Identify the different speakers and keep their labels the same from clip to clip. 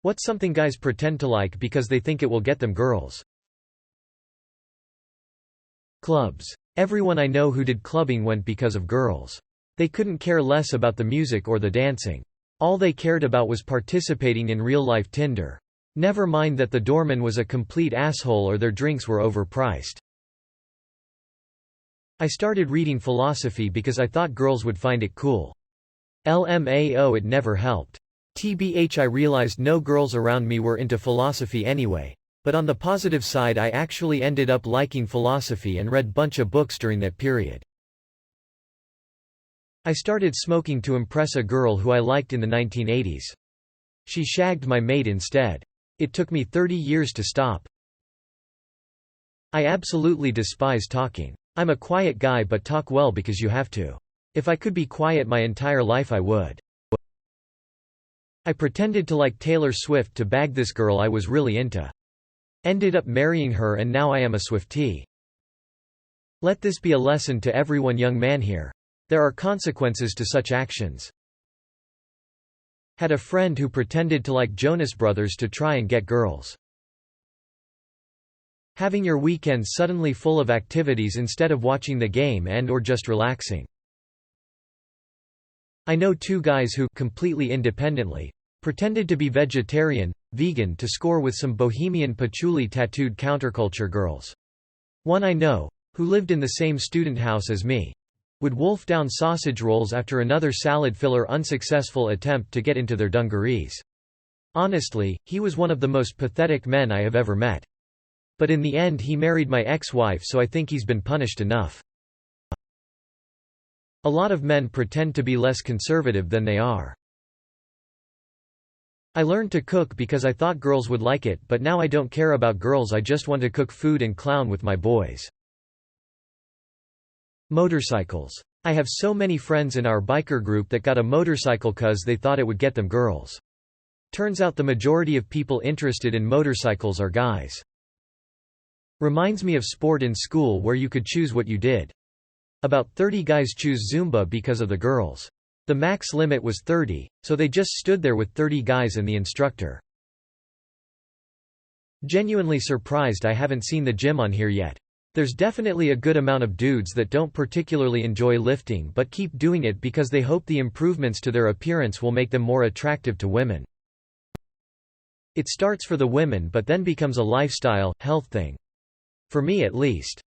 Speaker 1: What's something guys pretend to like because they think it will get them girls? Clubs. Everyone I know who did clubbing went because of girls. They couldn't care less about the music or the dancing. All they cared about was participating in real-life Tinder. Never mind that the doorman was a complete asshole or their drinks were overpriced. I started reading philosophy because I thought girls would find it cool. LMAO, it never helped. TBH, I realized no girls around me were into philosophy anyway. But on the positive side, I actually ended up liking philosophy and read bunch of books during that period. I started smoking to impress a girl who I liked in the 1980s. She shagged my mate instead. It took me 30 years to stop. I absolutely despise talking. I'm a quiet guy but talk well because you have to. If I could be quiet my entire life I would. I pretended to like Taylor Swift to bag this girl I was really into. Ended up marrying her and now I am a Swiftie. Let this be a lesson to everyone young man here. There are consequences to such actions. Had a friend who pretended to like Jonas Brothers to try and get girls. Having your weekends suddenly full of activities instead of watching the game and/or just relaxing. I know two guys who, completely independently, pretended to be vegetarian, vegan to score with some bohemian patchouli tattooed counterculture girls. One I know, who lived in the same student house as me, would wolf down sausage rolls after another salad filler unsuccessful attempt to get into their dungarees. Honestly, he was one of the most pathetic men I have ever met. But in the end he married my ex-wife, so I think he's been punished enough. A lot of men pretend to be less conservative than they are. I learned to cook because I thought girls would like it, but now I don't care about girls, I just want to cook food and clown with my boys. Motorcycles. I have so many friends in our biker group that got a motorcycle cause they thought it would get them girls. Turns out the majority of people interested in motorcycles are guys. Reminds me of sport in school where you could choose what you did. About 30 guys choose Zumba because of the girls. The max limit was 30, so they just stood there with 30 guys and the instructor. Genuinely surprised I haven't seen the gym on here yet. There's definitely a good amount of dudes that don't particularly enjoy lifting but keep doing it because they hope the improvements to their appearance will make them more attractive to women. It starts for the women but then becomes a lifestyle, health thing. For me at least.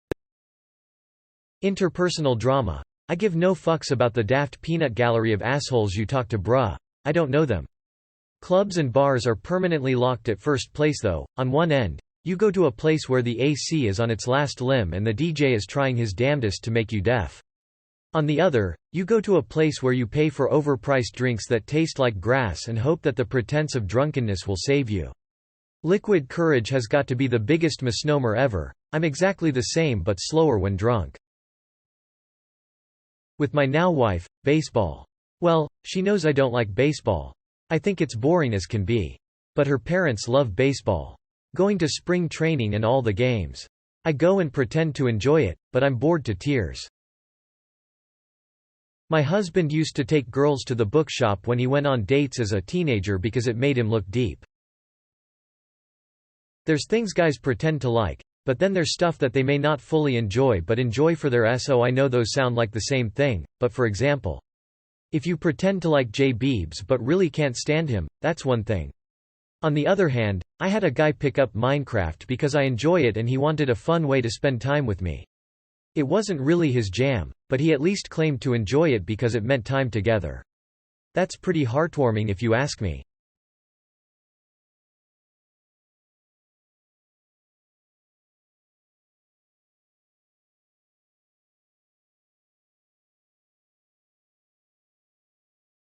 Speaker 1: Interpersonal drama. I give no fucks about the daft peanut gallery of assholes you talk to, bruh. I don't know them. Clubs and bars are permanently locked at first place though. On one end, you go to a place where the AC is on its last limb and the DJ is trying his damnedest to make you deaf. On the other, you go to a place where you pay for overpriced drinks that taste like grass and hope that the pretense of drunkenness will save you. Liquid courage has got to be the biggest misnomer ever. I'm exactly the same but slower when drunk. With my now wife, baseball. Well, she knows I don't like baseball. I think it's boring as can be. But her parents love baseball. Going to spring training and all the games. I go and pretend to enjoy it, but I'm bored to tears. My husband used to take girls to the bookshop when he went on dates as a teenager because it made him look deep. There's things guys pretend to like, but then there's stuff that they may not fully enjoy but enjoy for their SO. I know those sound like the same thing, but for example, if you pretend to like Jay Biebs but really can't stand him, that's one thing. On the other hand, I had a guy pick up Minecraft because I enjoy it and he wanted a fun way to spend time with me. It wasn't really his jam, but he at least claimed to enjoy it because it meant time together. That's pretty heartwarming if you ask me.